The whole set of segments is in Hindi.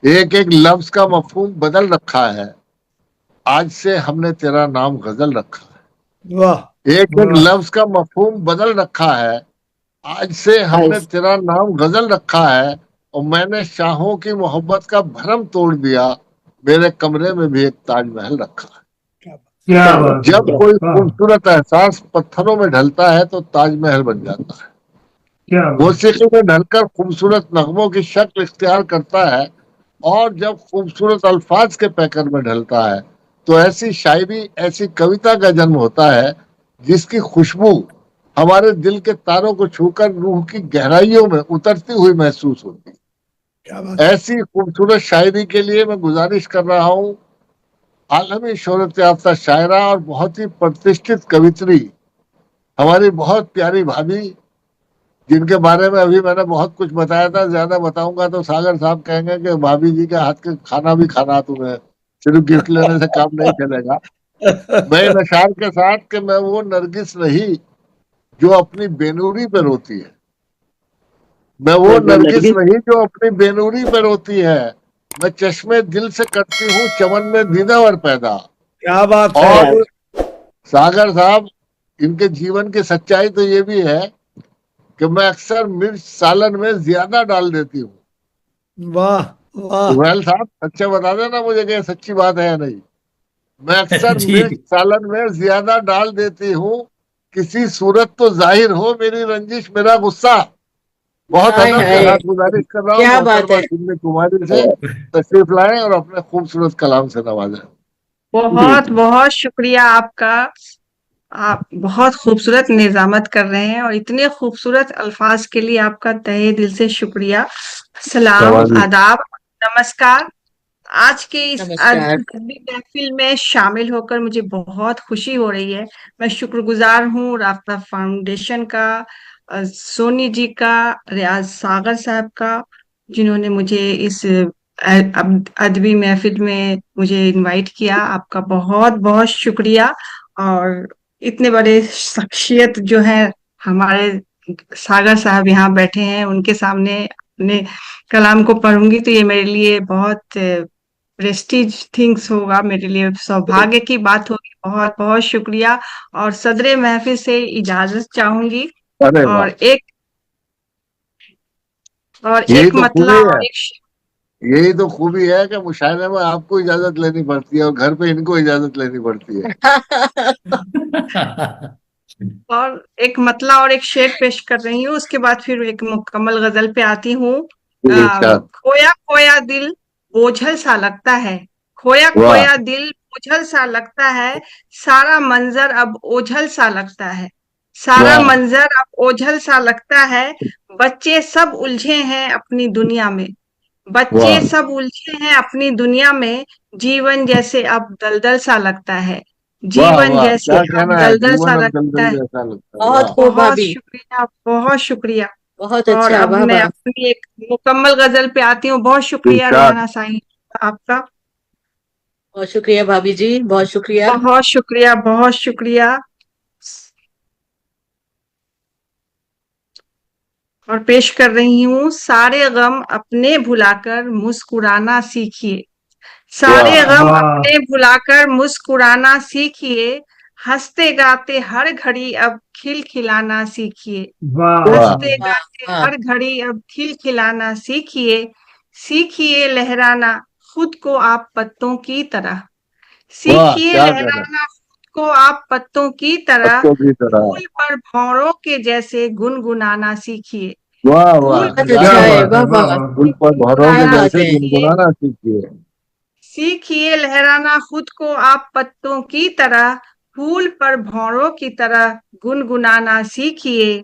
एक एक लफ्ज का मफहूम बदल रखा है, आज से हमने तेरा नाम गजल रखा वाह है। एक एक वाह। लफ्ज का मफहूम बदल रखा है, आज से हमने नाइस। तेरा नाम गजल रखा है। और मैंने शाहों की मोहब्बत का भरम तोड़ दिया, मेरे कमरे में भी एक ताजमहल रखा है। क्या बात। क्या क्या बात बात है। जब क्या कोई वाह, खूबसूरत एहसास पत्थरों में ढलता है तो ताजमहल बन जाता है। क्या बात। मौसीकी में ढलकर खूबसूरत नगमों की शक्ल इख्तियार करता है, और जब खूबसूरत अल्फाज के पैकर में ढलता है तो ऐसी शायरी, ऐसी कविता का जन्म होता है जिसकी खुशबू हमारे दिल के तारों को छूकर रूह की गहराइयों में उतरती हुई महसूस होती है। क्या बात। ऐसी खूबसूरत शायरी के लिए मैं गुजारिश कर रहा हूँ आलमी शोहरत याफ्ता शायरा और बहुत ही प्रतिष्ठित कवित्री, हमारी बहुत प्यारी भाभी, जिनके बारे में अभी मैंने बहुत कुछ बताया था, ज्यादा बताऊंगा तो सागर साहब कहेंगे कि भाभी जी के हाथ के खाना भी खाना तुम्हें, सिर्फ गिफ्ट लेने से काम नहीं चलेगा। मैं इन अशार के साथ कि मैं वो नरगिस नहीं जो अपनी बेनूरी पे रोती है, मैं वो मैं वो नरगिस नरगिस। नहीं जो अपनी बेनूरी पे रोती है, मैं चश्मे दिल से करती हूँ चमन में दीदावर पैदा। क्या बात है। क्या और सागर साहब, इनके जीवन की सच्चाई तो ये भी है कि मैं अक्सर मिर्च सालन में ज्यादा डाल देती हूँ। वाह वाह। सुहेल साहब सच्चे बता देना मुझे कि ये सच्ची बात है या नहीं। मैं अक्सर मिर्च जी। सालन में ज्यादा डाल देती हूँ, किसी सूरत तो जाहिर हो मेरी रंजिश मेरा गुस्सा। बहुत हाय अदब के हाय। साथ गुजारिश कर रहा हूँ क्या बात मोहतरमा है। सिंधी कुमारी से तशरीफ लाएं और अपने खूबसूरत कलाम से नवाजें। जी बहुत जी। बहुत शुक्रिया आपका। आप बहुत खूबसूरत निजामत कर रहे हैं और इतने खूबसूरत अल्फाज के लिए आपका तहे दिल से शुक्रिया। सलाम, नवाजी। आदाब, नमस्कार। आज के इस नमस्कार। अदबी महफिल में शामिल होकर मुझे बहुत खुशी हो रही है। मैं शुक्रगुजार हूँ राफ्ता फाउंडेशन का, सोनी जी का, रियाज सागर साहब का, जिन्होंने मुझे इस अदबी महफिल में मुझे इनवाइट किया। आपका बहुत बहुत शुक्रिया। और इतने बड़े शख्सियत जो है हमारे सागर साहब यहाँ बैठे हैं, उनके सामने अपने कलाम को पढ़ूंगी तो ये मेरे लिए बहुत प्रेस्टीज थिंग्स होगा, मेरे लिए सौभाग्य की बात होगी। बहुत बहुत शुक्रिया। और सदरे महफिल से इजाजत चाहूंगी। अरे वाह, और यही एक तो मतला खूबी है, और एक यही तो खूबी है कि मुशायरे में आपको इजाजत लेनी पड़ती है और घर पे इनको इजाजत लेनी पड़ती है। और एक मतला और एक शेर पेश कर रही हूँ, उसके बाद फिर एक मुकम्मल गजल पे आती हूँ। इरशाद। खोया खोया दिल बोझल सा लगता है, खोया वाह खोया दिल बोझल सा लगता है, सारा मंजर अब ओझल सा लगता है, सारा वाह मंजर अब ओझल सा लगता है। बच्चे सब उलझे हैं अपनी दुनिया में, बच्चे वाह सब उलझे हैं अपनी दुनिया में, जीवन जैसे अब दलदल सा लगता है, वाह जीवन वाह, जैसे क्या अब कहना है, दलदल सा जीवन अब लगता दलदल है। जैसा लगता है। बहुत वाह खूब बहुत भाभी। शुक्रिया, बहुत शुक्रिया। बहुत और अच्छा। अब वाह मैं वाह। अपनी एक मुकम्मल गजल पे आती हूँ। बहुत शुक्रिया इरशाद। रेहाना साईं आपका। बहुत शुक्रिया भाभी जी, बहुत शुक्रिया। बहुत शुक्रिया, बहुत शुक्रिया। और पेश कर रही हूँ, सारे गम अपने भुलाकर मुस्कुराना सीखिए, सारे वाह गम वाह अपने भुलाकर मुस्कुराना सीखिए, हंसते गाते हर घड़ी अब खिलखिलाना सीखिए, वाह वाह हंसते वाह। वाह गाते वाह। हर घड़ी अब खिलखिलाना सीखिए, सीखिए लहराना खुद को आप पत्तों की तरह, वाह, सीखिए क्या कहना है, लहराना खुद को आप पत्तों की तरह, बच्चों की तरह। फूल पर भौरों के जैसे गुनगुनाना सीखिए, वाह वाह, फूल बहुत पर क्या अच्छा है। वाह बात वाह है। वाह वाह। वाह। फूल पर भौरों क्या के गुनगुनाना बात जैसे है। सीखिए, गुनगुनाना सीखिए। सीखिए लहराना खुद को आप पत्तों की तरह, फूल पर भौरों की तरह गुनगुनाना सीखिए,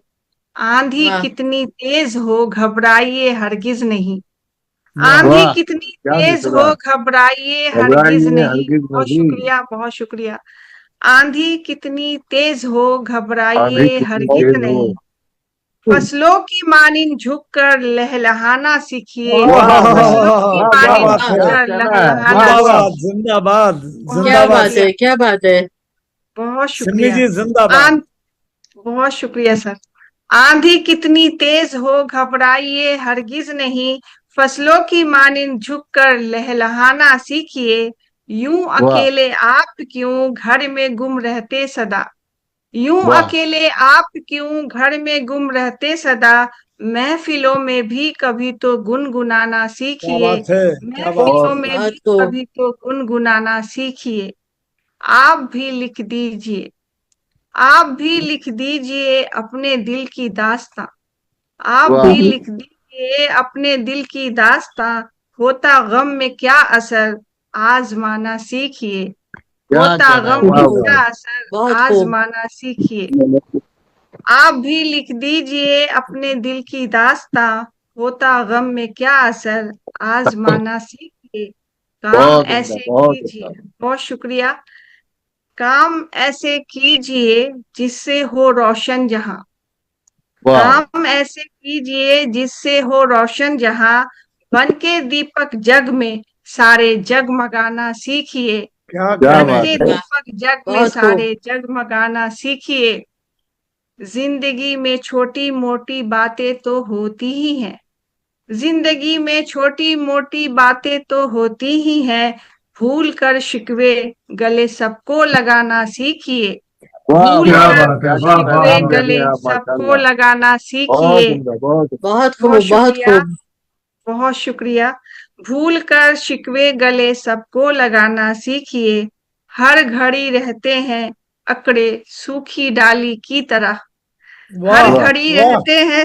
आंधी वाह। कितनी तेज हो घबराइए हरगिज नहीं, वाह आंधी वाह, कितनी क्या तेज हो मिसरा। घबराइए हरगिज घबराइए नहीं। हरगिज बहुत नहीं। शुक्रिया, बहुत शुक्रिया। आंधी कितनी तेज हो आंधी घबराइए कितनी हरगिज तेज हो। नहीं, फसलों की मानिंद झुककर लहलहाना सीखिए, वाह वाह, फसलों की वाह क्या वाह, मानिंद बात है। क्या झुककर कहना है, वाह लहलहाना वाह। जिंदाबाद सीखिए। जिंदाबाद बहुत क्या जिंदाबाद। बात शुक्रिया, है। क्या बात है। बहुत सिमी शुक्रिया। जी जिंदाबाद। आन बहुत शुक्रिया सर। आंधी कितनी तेज हो घबराइए हरगिज नहीं, फसलों की मानिंद झुककर लहलहाना सीखिए, यूं वाह अकेले आप क्यों घर में गुम रहते सदा, यूं वाह अकेले आप क्यों घर में गुम रहते सदा, महफिलों में भी कभी तो गुनगुनाना क्या सीखिए, बात है, क्या बात महफिलों बहुत है। में बहुत भी खूब। कभी तो गुनगुनाना सीखिए। आप भी लिख दीजिए, आप भी लिख दीजिए अपने दिल की दास्तां, आप वाह भी लिख दीजिए अपने दिल की दास्तां, होता गम में क्या असर आजमाना सीखिए, क्या होता कहना है, गम वाह में वाह क्या असर बहुत खूब। आजमाना सीखिए। आप भी लिख दीजिए अपने दिल की दास्तां, होता गम में क्या असर आजमाना सीखिए। काम बहुत उम्दा, ऐसे बहुत उम्दा। कीजिए, बहुत शुक्रिया। काम ऐसे कीजिए जिससे हो रोशन जहां, वाह काम ऐसे कीजिए जिससे हो रोशन जहां, बन के दीपक जग में सारे जगमगाना सीखिए, क्या क्या बन कहने बात के है। वाह, दीपक जग में बहुत खूब। सारे जगमगाना सीखिए। जिंदगी में छोटी मोटी बातें तो होती ही हैं, जिंदगी में छोटी मोटी बातें तो होती ही हैं, भूल कर शिकवे गले सबको लगाना सीखिए, वाह भूल क्या वाह कर वाह, बात है, क्या क्या वाह वाह शिकवे पैगाम दे वाह। गले दिया आप, सबको माशाल्लाह। लगाना बहुत सीखिए। उम्दा, बहुत उम्दा। बहुत बहुत खूब, बहुत शुक्रिया, खूब। बहुत शुक्रिया। भूल कर शिकवे गले सबको लगाना सीखिए, हर घड़ी रहते हैं अकड़े सूखी डाली की तरह, हर वाह वाह घड़ी वाह रहते हैं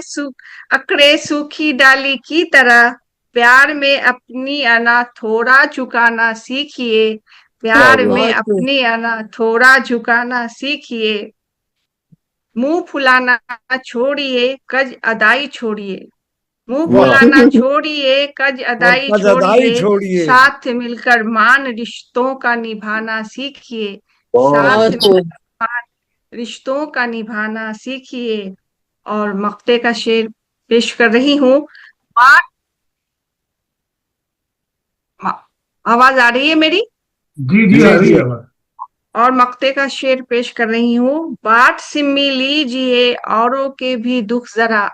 अकड़े सूखी डाली की तरह, प्यार में अपनी अना थोड़ा झुकाना सीखिए, वाह प्यार वाह में बहुत खूब। अपनी अना थोड़ा झुकाना सीखिए। मुंह फुलाना छोड़िए कज अदाई छोड़िए, मुंह वाह। वाह फुलाना छोड़िए कज और अदाई कजदाई छोड़िए, छोड़िए। साथ मिलकर मान रिश्तों का निभाना सीखिए, बहुत साथ बहुत उम्दा। खूब। मिलकर मान रिश्तों का निभाना सीखिए। और मक्ते का शेर पेश कर रही हूँ। बाट आवाज आ रही है मेरी? जी जी, आ जी रही जी। है बात। और मक्ते का शेर पेश कर रही हूँ। बाट सिम्मी लीजिए औरों के भी दुख जरा,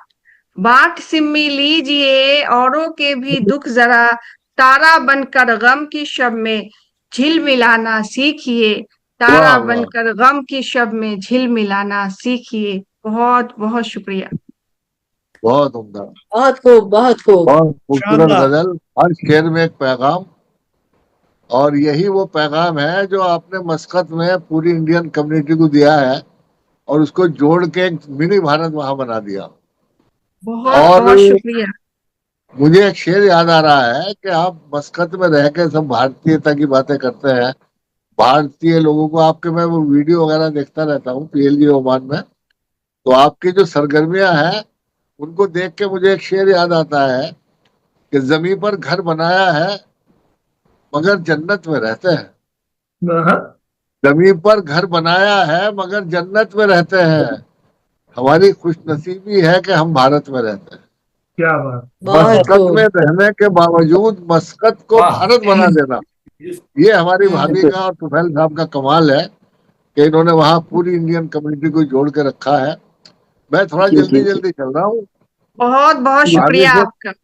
बाट सिम्मी लीजिए औरों के भी दुख जरा, तारा बनकर गम की शब में झिलमिलाना सीखिए, वाह तारा वाह, बनकर गम की शब में झिलमिलाना सीखिए। बहुत बहुत शुक्रिया। बहुत उम्दा। बहुत खूब, बहुत खूब। बहुत खूबसूरत शानदार। गजल, हर शेर में एक पैगाम। और यही वो पैगाम है जो आपने मस्कत में पूरी इंडियन कम्युनिटी को दिया है, और उसको जोड़ के एक मिनी भारत वहां बना दिया। बहुत और बहुत शुक्रिया। मुझे एक शेर याद आ रहा है कि आप मस्कत में रह के सब भारतीयता की बातें करते हैं, भारतीय लोगों को, आपके मैं वो वीडियो वगैरह देखता रहता हूँ पीएलजी ओमान में, तो आपकी जो सरगर्मियां हैं उनको देख के मुझे एक शेर याद आता है कि जमीन पर घर बनाया है मगर जन्नत में रहते हैं, हाँ, जमीन पर घर बनाया है मगर जन्नत में रहते हैं, हमारी खुशनसीबी है कि हम भारत में रहते हैं। क्या बात, वाह बहुत मस्कत में खूब। रहने के बावजूद मस्कत को वाह। भारत बना देना, ये हमारी भाभी हम्म। का और तुफैल साहब का कमाल है कि इन्होंने वहां पूरी इंडियन कम्युनिटी को जोड़ के रखा है। मैं थोड़ा जल्दी जल्दी चल रहा हूँ, बहुत बहुत आगे शुक्रिया से आपका।